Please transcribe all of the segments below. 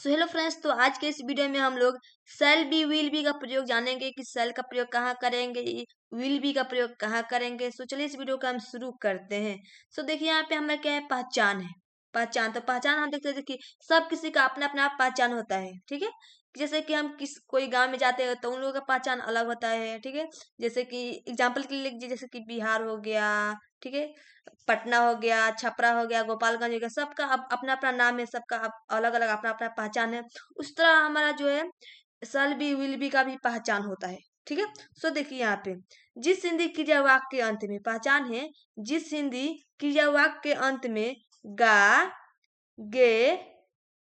So hello friends, तो आज के इस वीडियो में हम लोग सेल बी विल बी का प्रयोग जानेंगे कि सेल का प्रयोग कहाँ करेंगे, विल बी का प्रयोग कहाँ करेंगे। सो चलिए इस वीडियो को हम शुरू करते हैं। सो देखिए यहाँ पे हमें क्या है, पहचान है। पहचान, तो पहचान हम देखते हैं। देखिए सब किसी का अपना अपना पहचान होता है, ठीक है। जैसे कि हम कोई गांव में जाते हैं तो उन लोगों का पहचान अलग होता है, ठीक है। जैसे कि एग्जाम्पल के लिए लीजिए, जैसे कि बिहार हो गया, ठीक है, पटना हो गया, छपरा हो गया, गोपालगंज हो गया, सबका अपना अपना नाम है, सबका अलग अलग अपना अपना पहचान है। उस तरह हमारा जो है सल बी विल बी का भी पहचान होता है, ठीक है। सो देखिए यहाँ पे जिस हिंदी क्रिया वाक्य के अंत में पहचान है, जिस हिंदी क्रिया वाक्य के अंत में गा, गे,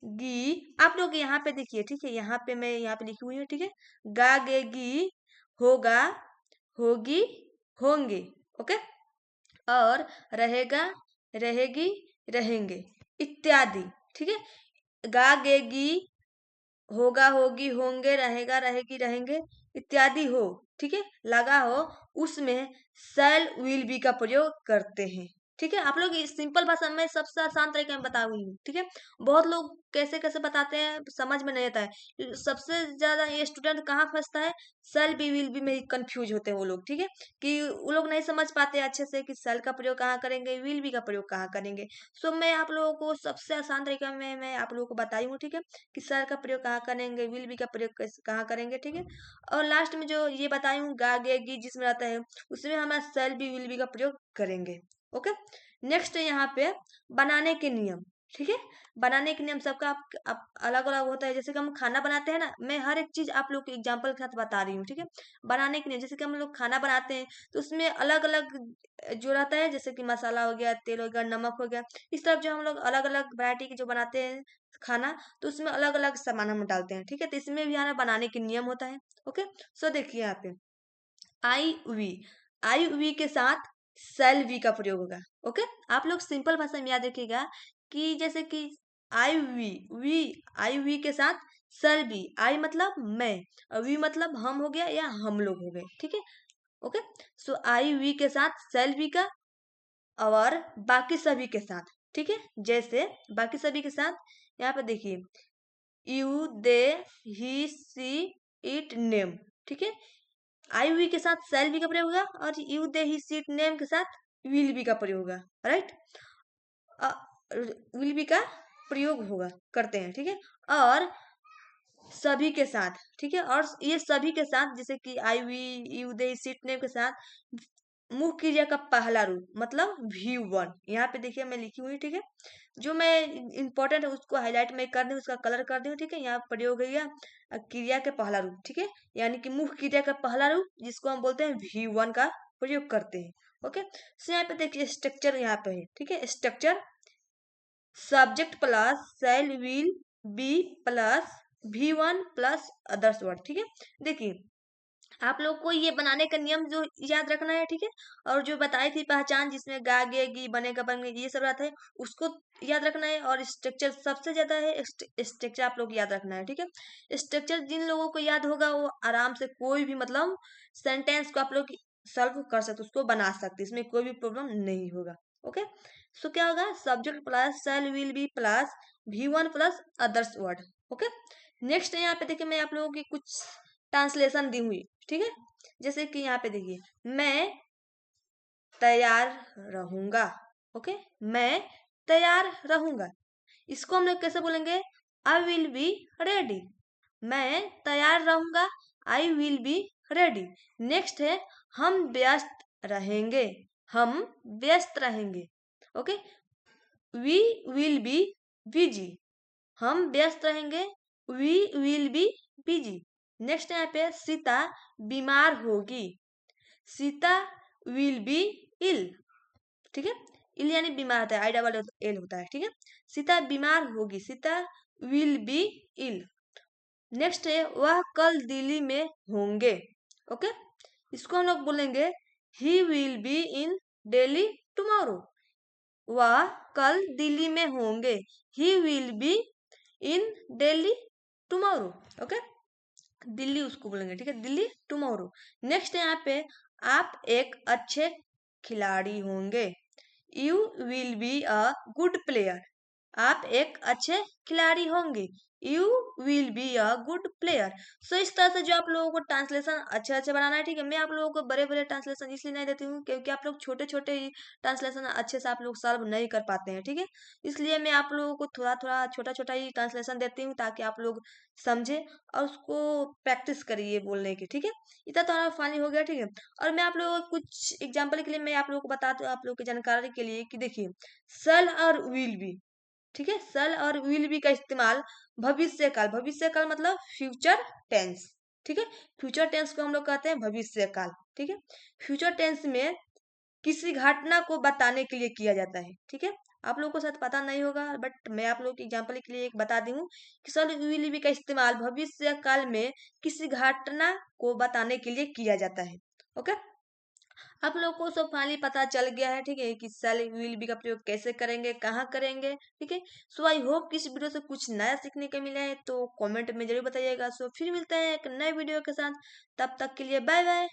गी, आप लोग यहाँ पे देखिए, ठीक है। यहाँ पे मैं यहाँ पे लिखी हुई हूँ, ठीक है। गा, गे, गी, होगा, होगी, होंगे, ओके। और रहेगा, रहेगी, रहेंगे, इत्यादि, ठीक है। गा, गे, गी, होगा, होगी, होंगे, रहेगा, रहेगी, रहेंगे, इत्यादि हो, ठीक है, लगा हो, उसमें शैल विल बी का प्रयोग करते हैं, ठीक है। आप लोग इस सिंपल भाषा में सबसे आसान तरीके में बता रही हूँ, ठीक है। बहुत लोग कैसे कैसे बताते हैं, समझ में नहीं आता है। सबसे ज्यादा ये स्टूडेंट कहाँ फंसता है, सेल बी विल बी में ही कंफ्यूज होते हैं वो लोग, ठीक है। कि वो लोग नहीं समझ पाते अच्छे से कि सेल का प्रयोग कहाँ करेंगे, विल बी का प्रयोग कहाँ करेंगे। सो मैं आप लोगों को सबसे आसान तरीका में मैं आप लोगों को बताई हूँ, ठीक है। कि सेल का प्रयोग कहाँ करेंगे, विल बी का प्रयोग कहाँ करेंगे, ठीक है। और लास्ट में जो ये बताई हूँ गा, गे, गी जिसमें रहता है, उसमें हमारा सेल बी विल बी का प्रयोग करेंगे, ओके। नेक्स्ट है यहाँ पे बनाने के नियम, ठीक है। बनाने के नियम सबका अलग अलग होता है। जैसे कि हम खाना बनाते हैं ना, मैं हर एक चीज आप लोग को एग्जाम्पल के साथ बता रही हूँ, ठीक है। बनाने के नियम, जैसे कि हम लोग खाना बनाते हैं तो उसमें अलग अलग जो रहता है, जैसे कि मसाला हो गया, तेल हो गया, नमक हो गया, इस तरह जो हम लोग अलग अलग वैरायटी के जो बनाते हैं खाना, तो उसमें अलग अलग सामान हम डालते हैं, ठीक है। तो इसमें भी हमारा बनाने के नियम होता है, ओके। सो देखिए यहाँ पे आई वी, आई वी के साथ सेल वी का प्रयोग होगा, ओके। आप लोग सिंपल भाषा में याद रखिएगा कि जैसे कि I we, we, I we के साथ सेल वी, आई मतलब मैं और वी मतलब हम हो गया या हम लोग हो गए, ठीक है, ओके। सो आई वी के साथ सेल वी का, और बाकी सभी के साथ, ठीक है। जैसे बाकी सभी के साथ यहाँ पे देखिए, you, they, he, she, it, name, ठीक है। आई वी के साथ सेल बी का प्रयोग होगा और you, they, he, she, it, name के साथ विल बी का प्रयोग होगा, राइट। विल बी का प्रयोग होगा, करते हैं, ठीक है। और सभी के साथ, ठीक है। और ये सभी के साथ जैसे कि I we, you, they, she, it, name के साथ मुख्य क्रिया का पहला रूप मतलब V1, यहाँ पे देखिए मैं लिखी हुई, ठीक है। जो मैं इंपॉर्टेंट है उसको हाईलाइट में कर दूं, उसका कलर कर दूं, ठीक है। यहाँ प्रयोग है क्रिया के पहला रूप, ठीक है। यानी कि मुख्य क्रिया का पहला रूप जिसको हम बोलते हैं V1 का प्रयोग करते हैं, ओके। सो यहाँ पे देखिए स्ट्रक्चर यहाँ पे है, ठीक है। Structure subject plus shall will be plus V1 plus others word, ठीक है। देखिए आप लोग को ये बनाने का नियम जो याद रखना है, ठीक है। और जो बताई थी पहचान जिसमें गा, गे, गी, बनेगा, बन गए, ये सब रहता है, उसको याद रखना है। और स्ट्रक्चर सबसे ज्यादा है, स्ट्रक्चर आप लोग याद रखना है, ठीक है। स्ट्रक्चर जिन लोगों को याद होगा वो आराम से कोई भी मतलब सेंटेंस को आप लोग सॉल्व कर सकते, उसको बना सकते, इसमें कोई भी प्रॉब्लम नहीं होगा, ओके। सो क्या होगा, subject plus shall will be plus V1 plus others word, okay. Next यहाँ पे देखिए मैं आप लोगों की कुछ ट्रांसलेशन दी हुई, ठीक है। जैसे कि यहाँ पे देखिए, मैं तैयार रहूंगा, ओके। मैं तैयार रहूंगा, इसको हम लोग कैसे बोलेंगे, आई विल बी रेडी। मैं तैयार रहूंगा, I will be ready. Next है हम व्यस्त रहेंगे, हम व्यस्त रहेंगे, okay. We will be busy, हम व्यस्त रहेंगे, we will be busy. Next यहाँ पे सीता बीमार होगी, सीता विल बी इल, ठीक है। इल यानी बीमार होता है, आई डबल एल होता है, ठीक है। सीता बीमार होगी, Sita will be ill. Next है वह कल दिल्ली में होंगे, ओके। इसको हम लोग बोलेंगे he will be in Delhi tomorrow, वह कल दिल्ली में होंगे, he will be in Delhi tomorrow, okay. Delhi उसको बोलेंगे, ठीक है, दिल्ली टुमारो। नेक्स्ट यहाँ पे आप एक अच्छे खिलाड़ी होंगे, you will be a good player, आप एक अच्छे खिलाड़ी होंगे। You will be a good player. So इस तरह से जो आप लोगों को ट्रांसलेशन अच्छे अच्छे बनाना है, ठीक है। मैं आप लोगों को बड़े बड़े ट्रांसलेशन इसलिए नहीं देती हूँ क्योंकि आप लोग छोटे छोटे ही ट्रांसलेशन अच्छे से आप लोग सॉल्व नहीं कर पाते हैं, ठीक है। इसलिए मैं आप लोगों को थोड़ा थोड़ा छोटा छोटा ही ट्रांसलेशन देती हूँ ताकि आप लोग समझे और उसको प्रैक्टिस करिए बोलने की, ठीक है। इतना तो हमारा फाइनल हो गया, ठीक है। और मैं आप लोगों को कुछ एग्जाम्पल के लिए मैं आप लोगों को बताती हूँ, आप लोगों की जानकारी के लिए कि देखिए सल और विल बी, ठीक है। सल और विल बी का इस्तेमाल भविष्य काल, भविष्य काल मतलब फ्यूचर टेंस, ठीक है। फ्यूचर टेंस को हम लोग कहते हैं भविष्य काल, ठीक है। फ्यूचर टेंस में किसी घटना को बताने के लिए किया जाता है, ठीक है। आप लोगों को शायद पता नहीं होगा बट मैं आप लोगों की एग्जांपल के लिए एक बता दी हूँ कि सल विल बी का इस्तेमाल भविष्य काल में किसी घटना को बताने के लिए किया जाता है। ओके, आप लोग को सब फाइनली पता चल गया है, ठीक है, कि सेल विल बी का प्रयोग कैसे करेंगे, कहाँ करेंगे, ठीक है। सो आई होप कि इस वीडियो से कुछ नया सीखने को मिला है, तो कमेंट में जरूर बताइएगा। सो फिर मिलते हैं एक नए वीडियो के साथ, तब तक के लिए बाय बाय।